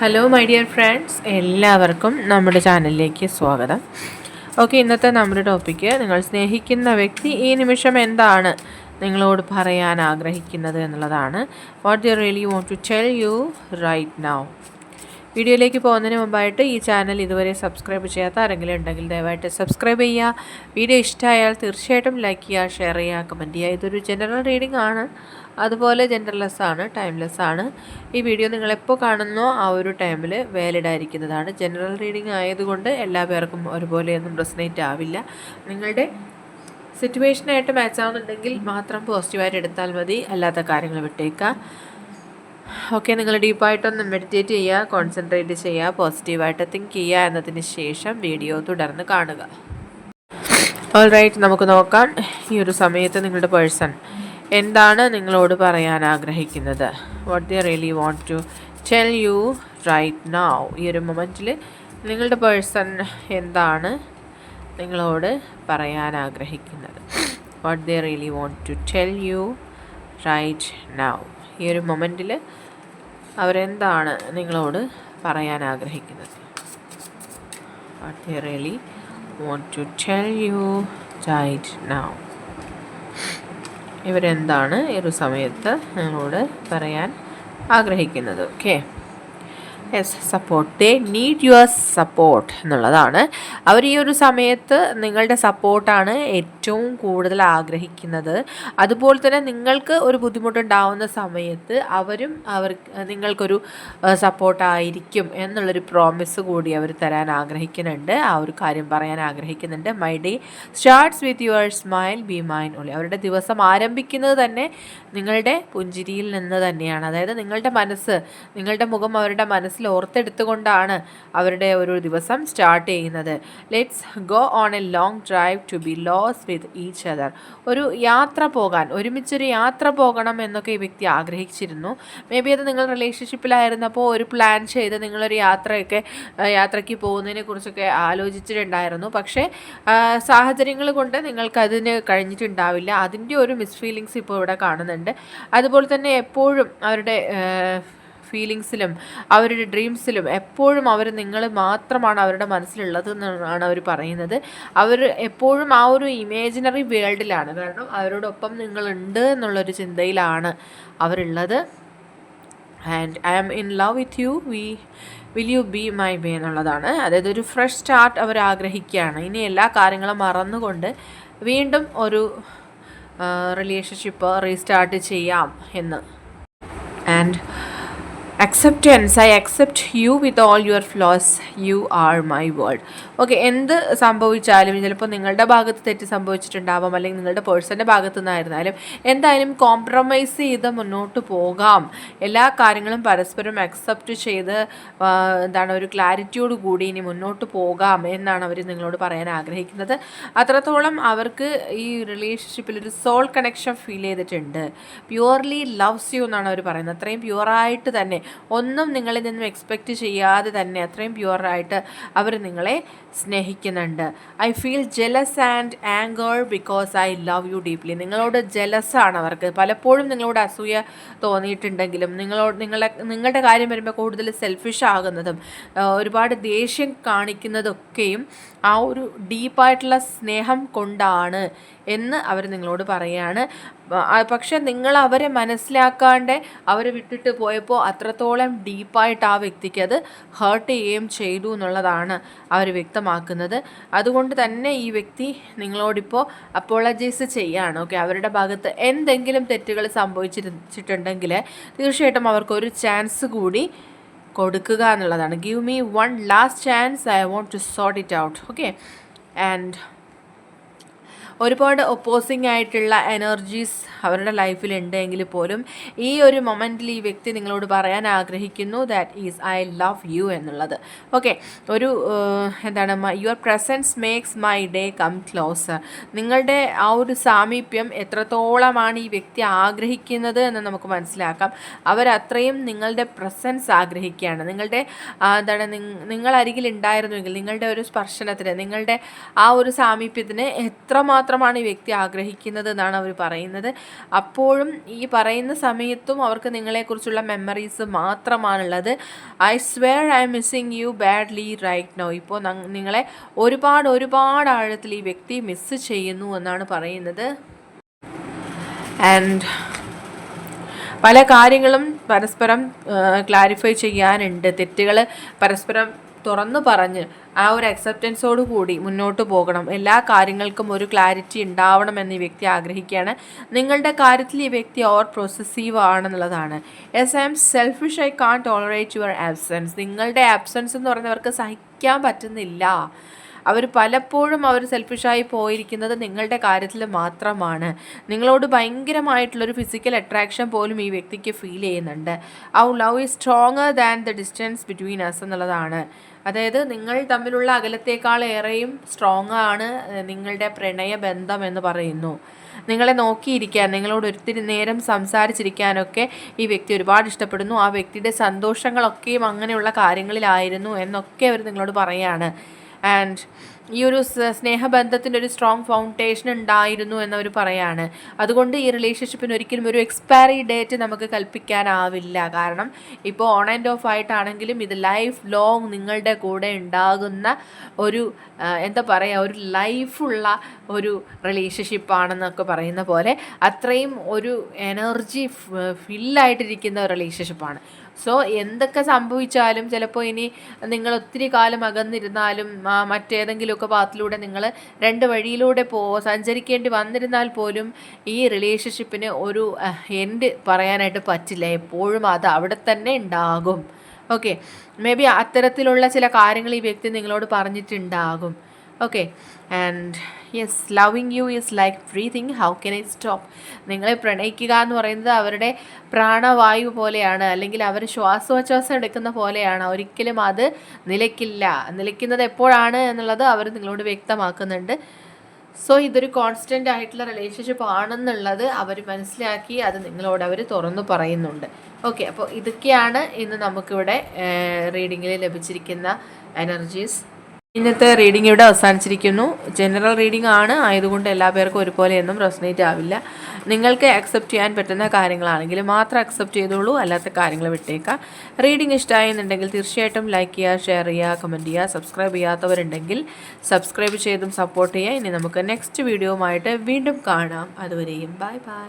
Hello my dear friends, എല്ലാവർക്കും നമ്മുടെ ചാനലിലേക്ക് സ്വാഗതം. ഓക്കെ, ഇന്നത്തെ നമ്മുടെ ടോപ്പിക്ക്, നിങ്ങൾ സ്നേഹിക്കുന്ന വ്യക്തി ഈ നിമിഷം എന്താണ് നിങ്ങളോട് പറയാൻ ആഗ്രഹിക്കുന്നത് എന്നുള്ളതാണ്. What they really want to tell you right now. വീഡിയോയിലേക്ക് പോകുന്നതിന് മുമ്പായിട്ട് ഈ ചാനൽ ഇതുവരെ സബ്സ്ക്രൈബ് ചെയ്യാത്ത ആരെങ്കിലും ഉണ്ടെങ്കിൽ ദയവായിട്ട് സബ്സ്ക്രൈബ് ചെയ്യുക. വീഡിയോ ഇഷ്ടമായാൽ തീർച്ചയായിട്ടും ലൈക്ക് ചെയ്യുക, ഷെയർ ചെയ്യുക, കമൻറ്റ് ചെയ്യുക. ഇതൊരു ജനറൽ റീഡിംഗ് ആണ്, അതുപോലെ ജെൻഡർലെസ് ആണ്, ടൈംലെസ് ആണ്. ഈ വീഡിയോ നിങ്ങളെപ്പോൾ കാണുന്നോ ആ ഒരു ടൈമിൽ വാലിഡ് ആയിരിക്കുന്നതാണ്. ജനറൽ റീഡിംഗ് ആയതുകൊണ്ട് എല്ലാ പേർക്കും ഒരുപോലെയൊന്നും റെസനേറ്റ് ആവില്ല. നിങ്ങളുടെ സിറ്റുവേഷനായിട്ട് മാച്ച് ആവുന്നുണ്ടെങ്കിൽ മാത്രം പോസിറ്റീവായിട്ട് എടുത്താൽ മതി, അല്ലാത്ത കാര്യങ്ങൾ വിട്ടേക്കുക. ഓക്കെ, നിങ്ങൾ ഡീപ്പായിട്ടൊന്ന് മെഡിറ്റേറ്റ് ചെയ്യുക, കോൺസെൻട്രേറ്റ് ചെയ്യുക, പോസിറ്റീവായിട്ട് തിങ്ക് ചെയ്യുക. എന്നതിന് ശേഷം വീഡിയോ തുടർന്ന് കാണുക. ഓൾ റൈറ്റ്, നമുക്ക് നോക്കാം ഈ ഒരു സമയത്ത് നിങ്ങളുടെ പേഴ്സൺ എന്താണ് നിങ്ങളോട് പറയാൻ ആഗ്രഹിക്കുന്നത്. What they really want to tell you right now. ഈ ഒരു മൊമെൻറ്റിൽ നിങ്ങളുടെ പേഴ്സൺ എന്താണ് നിങ്ങളോട് പറയാൻ ആഗ്രഹിക്കുന്നത്. What they really want to tell you right now. ഈ ഒരു മൊമെൻറ്റിൽ അവരെന്താണ് നിങ്ങളോട് പറയാൻ ആഗ്രഹിക്കുന്നത്. What they really want to tell you right now. ഇവരെന്താണ് ഈ ഒരു സമയത്ത് നിങ്ങളോട് പറയാൻ ആഗ്രഹിക്കുന്നത്. Okay, yes, support. They need your support എന്നുള്ളതാണ്. അവർ ഈ ഒരു സമയത്ത് നിങ്ങളുടെ സപ്പോർട്ടാണ് ഏറ്റവും കൂടുതൽ ആഗ്രഹിക്കുന്നത്. അതുപോലെ തന്നെ നിങ്ങൾക്ക് ഒരു ബുദ്ധിമുട്ടുണ്ടാവുന്ന സമയത്ത് അവരും നിങ്ങൾക്കൊരു സപ്പോർട്ടായിരിക്കും എന്നുള്ളൊരു പ്രോമിസ് കൂടി അവർ തരാൻ ആഗ്രഹിക്കുന്നുണ്ട്. ആ ഒരു കാര്യം പറയാൻ ആഗ്രഹിക്കുന്നുണ്ട്. My day starts with your smile, B mine only. അവരുടെ ദിവസം ആരംഭിക്കുന്നത് തന്നെ നിങ്ങളുടെ പുഞ്ചിരിയിൽ നിന്ന് തന്നെയാണ്. അതായത് നിങ്ങളുടെ മനസ്സ്, നിങ്ങളുടെ മുഖം അവരുടെ മനസ്സിൽ ഓർത്തെടുത്തുകൊണ്ടാണ് അവരുടെ ഒരു ദിവസം സ്റ്റാർട്ട് ചെയ്യുന്നത്. Let's go on a long drive to be lost with each other. ഒരു യാത്ര പോകാൻ, ഒരുമിച്ചൊരു യാത്ര പോകണം എന്നൊക്കെ ഈ വ്യക്തി ആഗ്രഹിച്ചിരുന്നു. മേ ബി അത് നിങ്ങൾ റിലേഷൻഷിപ്പിലായിരുന്നപ്പോൾ ഒരു പ്ലാൻ ചെയ്ത് നിങ്ങളൊരു യാത്രയ്ക്ക് പോകുന്നതിനെ കുറിച്ചൊക്കെ ആലോചിച്ചിട്ടുണ്ടായിരുന്നു. പക്ഷേ സാഹചര്യങ്ങൾ കൊണ്ട് നിങ്ങൾക്കതിന് കഴിഞ്ഞിട്ടുണ്ടാവില്ല. അതിൻ്റെ ഒരു മിസ് ഫീലിങ്സ് ഇപ്പോൾ ഇവിടെ കാണുന്നുണ്ട്. അതുപോലെ തന്നെ എപ്പോഴും അവരുടെ ഫീലിങ്സിലും അവരുടെ ഡ്രീംസിലും എപ്പോഴും അവർ നിങ്ങൾ മാത്രമാണ് അവരുടെ മനസ്സിലുള്ളത് എന്നാണ് അവർ പറയുന്നത്. അവർ എപ്പോഴും ആ ഒരു ഇമേജിനറി വേൾഡിലാണ്. കാരണം അവരോടൊപ്പം നിങ്ങളുണ്ട് എന്നുള്ളൊരു ചിന്തയിലാണ് അവരുള്ളത്. And I am in love with you, will you be my way എന്നുള്ളതാണ്. അതായത് ഒരു ഫ്രഷ് സ്റ്റാർട്ട് അവർ ആഗ്രഹിക്കുകയാണ്. ഇനി എല്ലാ കാര്യങ്ങളും മറന്നുകൊണ്ട് വീണ്ടും ഒരു റിലേഷൻഷിപ്പ് റീസ്റ്റാർട്ട് ചെയ്യാം എന്ന്. And acceptance, I accept you with all your flaws, you are my world. Okay, എന്ത് സംഭവിച്ചാലും, ചിലപ്പോൾ നിങ്ങളുടെ ഭാഗത്ത് തെറ്റ് സംഭവിച്ചിട്ടുണ്ടാവാം, അല്ലെങ്കിൽ നിങ്ങളുടെ പേഴ്സൻ്റെ ഭാഗത്തു നിന്നായിരുന്നാലും, എന്തായാലും കോംപ്രമൈസ് ചെയ്ത് മുന്നോട്ട് പോകാം. എല്ലാ കാര്യങ്ങളും പരസ്പരം അക്സെപ്റ്റ് ചെയ്ത് ഒരു ക്ലാരിറ്റിയോട് കൂടി ഇനി മുന്നോട്ട് പോകാം എന്നാണ് അവർ നിങ്ങളോട് പറയാൻ ആഗ്രഹിക്കുന്നത്. അത്രത്തോളം അവർക്ക് ഈ റിലേഷൻഷിപ്പിൽ ഒരു സോൾ കണക്ഷൻ ഫീൽ ചെയ്തിട്ടുണ്ട്. പ്യുവർലി ലവ്സ് യു എന്നാണ് അവർ പറയുന്നത്. അത്രയും പ്യുവറായിട്ട് തന്നെ, ഒന്നും നിങ്ങളിൽ നിന്നും എക്സ്പെക്റ്റ് ചെയ്യാതെ തന്നെ അത്രയും പ്യുവറായിട്ട് അവർ നിങ്ങളെ സ്നേഹിക്കുന്നുണ്ട്. I feel jealous and anchor because I love U deeply. നിങ്ങളോട് ജെലസാണ് അവർക്ക്. പലപ്പോഴും നിങ്ങളോട് അസൂയ തോന്നിയിട്ടുണ്ടെങ്കിലും നിങ്ങളുടെ കാര്യം വരുമ്പോൾ കൂടുതൽ സെൽഫിഷ് ആകുന്നതും ഒരുപാട് ദേഷ്യം കാണിക്കുന്നതൊക്കെയും ആ ഒരു ഡീപ്പായിട്ടുള്ള സ്നേഹം കൊണ്ടാണ് എന്ന് അവർ നിങ്ങളോട് പറയുകയാണ്. പക്ഷെ നിങ്ങൾ അവരെ മനസ്സിലാക്കാണ്ട് അവരെ വിട്ടിട്ട് പോയപ്പോൾ അത്രത്തോളം ഡീപ്പായിട്ട് ആ വ്യക്തിക്ക് അത് ഹേർട്ട് ചെയ്യുകയും ചെയ്തു എന്നുള്ളതാണ് അവർ വ്യക്തമാക്കുന്നത്. അതുകൊണ്ട് തന്നെ ഈ വ്യക്തി നിങ്ങളോടിപ്പോൾ അപ്പോളജൈസ് ചെയ്യാണ്. ഓക്കെ, അവരുടെ ഭാഗത്ത് എന്തെങ്കിലും തെറ്റുകൾ സംഭവിച്ചിട്ടുണ്ടെങ്കിൽ തീർച്ചയായിട്ടും അവർക്കൊരു ചാൻസ് കൂടി കൊടുക്കുക എന്നുള്ളതാണ്. Give me one last chance, I want to sort it out. Okay, and ഒരുപാട് ഒപ്പോസിങ് ആയിട്ടുള്ള എനർജീസ് അവരുടെ ലൈഫിൽ ഉണ്ടെങ്കിൽ പോലും ഈ ഒരു മൊമെൻറ്റിൽ ഈ വ്യക്തി നിങ്ങളോട് പറയാൻ ആഗ്രഹിക്കുന്നു that is I love you എന്നുള്ളത്. ഓക്കെ, ഒരു your presence makes my day come closer. നിങ്ങളുടെ ആ ഒരു സാമീപ്യം എത്രത്തോളമാണ് ഈ വ്യക്തി ആഗ്രഹിക്കുന്നത് എന്ന് നമുക്ക് മനസ്സിലാക്കാം. അവരത്രയും നിങ്ങളുടെ പ്രസൻസ് ആഗ്രഹിക്കുകയാണ്. നിങ്ങൾ അരികിൽ ഉണ്ടായിരുന്നുവെങ്കിൽ, നിങ്ങളുടെ ഒരു സ്പർശനത്തിന്, നിങ്ങളുടെ ആ ഒരു സാമീപ്യത്തിന് എത്രമാത്രം മാത്രമാണ് ഈ വ്യക്തി ആഗ്രഹിക്കുന്നത് എന്നാണ് അവർ പറയുന്നത്. അപ്പോഴും ഈ പറയുന്ന സമയത്തും അവർക്ക് നിങ്ങളെക്കുറിച്ചുള്ള മെമ്മറീസ് മാത്രമാണുള്ളത്. I swear I am missing you badly right now. ഇപ്പോൾ നിങ്ങളെ ഒരുപാട് ആഴത്തിൽ ഈ വ്യക്തി മിസ്സ് ചെയ്യുന്നു എന്നാണ് പറയുന്നത്. ആൻഡ് പല കാര്യങ്ങളും പരസ്പരം ക്ലാരിഫൈ ചെയ്യാനുണ്ട്. തെറ്റുകൾ പരസ്പരം തുറന്നു പറഞ്ഞ് ആ ഒരു അക്സെപ്റ്റൻസോട് കൂടി മുന്നോട്ട് പോകണം. എല്ലാ കാര്യങ്ങൾക്കും ഒരു ക്ലാരിറ്റി ഉണ്ടാവണമെന്ന് ഈ വ്യക്തി ആഗ്രഹിക്കുകയാണ്. നിങ്ങളുടെ കാര്യത്തിൽ ഈ വ്യക്തി ഓവർ പ്രൊസസീവ് ആണെന്നുള്ളതാണ്. Yes I'm selfish, I can't tolerate your absence. നിങ്ങളുടെ ആബ്സെൻസ് എന്ന് പറയുന്നവർക്ക് സഹിക്കാൻ പറ്റുന്നില്ല. അവർ പലപ്പോഴും സെൽഫിഷായി പോയിരിക്കുന്നത് നിങ്ങളുടെ കാര്യത്തിൽ മാത്രമാണ്. നിങ്ങളോട് ഭയങ്കരമായിട്ടുള്ളൊരു ഫിസിക്കൽ അട്രാക്ഷൻ പോലും ഈ വ്യക്തിക്ക് ഫീൽ ചെയ്യുന്നുണ്ട്. Our love is stronger than the distance between us എന്നുള്ളതാണ്. അതായത് നിങ്ങൾ തമ്മിലുള്ള അകലത്തേക്കാളേറെയും സ്ട്രോങ് ആണ് നിങ്ങളുടെ പ്രണയബന്ധം എന്ന് പറയുന്നു. നിങ്ങളെ നോക്കിയിരിക്കാൻ, നിങ്ങളോട് ഒത്തിരി നേരം സംസാരിച്ചിരിക്കാനൊക്കെ ഈ വ്യക്തി ഒരുപാട് ഇഷ്ടപ്പെടുന്നു. ആ വ്യക്തിയുടെ സന്തോഷങ്ങളൊക്കെയും അങ്ങനെയുള്ള കാര്യങ്ങളിലായിരുന്നു എന്നൊക്കെ അവർ നിങ്ങളോട് പറയാണ്. ആൻഡ് ഈ ഒരു സ്നേഹബന്ധത്തിൻ്റെ ഒരു സ്ട്രോങ് ഫൗണ്ടേഷൻ ഉണ്ടായിരുന്നു എന്നവർ പറയാണ്. അതുകൊണ്ട് ഈ റിലേഷൻഷിപ്പിന് ഒരിക്കലും ഒരു എക്സ്പയറി ഡേറ്റ് നമുക്ക് കൽപ്പിക്കാനാവില്ല. കാരണം ഇപ്പോൾ ഓൺ ആൻഡ് ഓഫ് ആയിട്ടാണെങ്കിലും ഇത് ലൈഫ് ലോങ് നിങ്ങളുടെ കൂടെ ഉണ്ടാകുന്ന ഒരു എന്താ പറയുക, ഒരു ലൈഫുള്ള ഒരു റിലേഷൻഷിപ്പാണെന്നൊക്കെ പറയുന്ന പോലെ അത്രയും ഒരു എനർജി ഫില്ലായിട്ടിരിക്കുന്ന ഒരു റിലേഷൻഷിപ്പാണ്. സോ എന്തൊക്കെ സംഭവിച്ചാലും, ചിലപ്പോൾ ഇനി നിങ്ങൾ ഒത്തിരി കാലം അകന്നിരുന്നാലും മറ്റേതെങ്കിലുമൊക്കെ പാത്തിലൂടെ നിങ്ങൾ രണ്ട് വഴിയിലൂടെ സഞ്ചരിക്കേണ്ടി വന്നിരുന്നാൽ പോലും ഈ റിലേഷൻഷിപ്പിന് ഒരു എൻഡ് പറയാനായിട്ട് പറ്റില്ല. എപ്പോഴും അത് അവിടെ തന്നെ ഉണ്ടാകും. ഓക്കെ, മേ ബി അത്തരത്തിലുള്ള ചില കാര്യങ്ങൾ ഈ വ്യക്തി നിങ്ങളോട് പറഞ്ഞിട്ടുണ്ടാകും. Okay, and yes, loving you is like breathing, how can I stop. നിങ്ങളെ പ്രണയിക്കുക എന്ന് പറയുന്നത് അവരുടെ പ്രാണവായു പോലെയാണ്, അല്ലെങ്കിൽ അവർ ശ്വാസോച്ഛ്വാസം എടുക്കുന്ന പോലെയാണ്. ഒരിക്കലും അത് നിലയ്ക്കില്ല. നിലയ്ക്കുന്നത് എപ്പോഴാണ് എന്നുള്ളത് അവർ നിങ്ങളോട് വ്യക്തമാക്കുന്നുണ്ട്. സോ ഇതൊരു കോൺസ്റ്റൻ്റ് ആയിട്ടുള്ള റിലേഷൻഷിപ്പ് ആണെന്നുള്ളത് അവർ മനസ്സിലാക്കി അത് നിങ്ങളോട് അവർ തുറന്നു പറയുന്നുണ്ട്. ഓക്കെ, അപ്പോൾ ഇതൊക്കെയാണ് ഇന്ന് നമുക്കിവിടെ റീഡിങ്ങിൽ ലഭിച്ചിരിക്കുന്ന എനർജീസ്. ഇന്നത്തെ റീഡിംഗ് ഇവിടെ അവസാനിച്ചിരിക്കുന്നു. ജനറൽ റീഡിംഗ് ആണ്, ആയതുകൊണ്ട് എല്ലാ പേർക്കും ഒരുപോലെയൊന്നും റെസൊനേറ്റ് ആവില്ല. നിങ്ങൾക്ക് അക്സെപ്റ്റ് ചെയ്യാൻ പറ്റുന്ന കാര്യങ്ങളാണെങ്കിൽ മാത്രം അക്സെപ്റ്റ് ചെയ്തോളൂ, അല്ലാത്ത കാര്യങ്ങൾ വിട്ടേക്കാം. റീഡിംഗ് ഇഷ്ടമായെന്നുണ്ടെങ്കിൽ തീർച്ചയായിട്ടും ലൈക്ക് ചെയ്യുക, ഷെയർ ചെയ്യുക, കമൻറ്റ് ചെയ്യുക. സബ്സ്ക്രൈബ് ചെയ്യാത്തവരുണ്ടെങ്കിൽ സബ്സ്ക്രൈബ് ചെയ്തും സപ്പോർട്ട് ചെയ്യുക. ഇനി നമുക്ക് നെക്സ്റ്റ് വീഡിയോയുമായിട്ട് വീണ്ടും കാണാം. അതുവരെയും ബൈ ബൈ.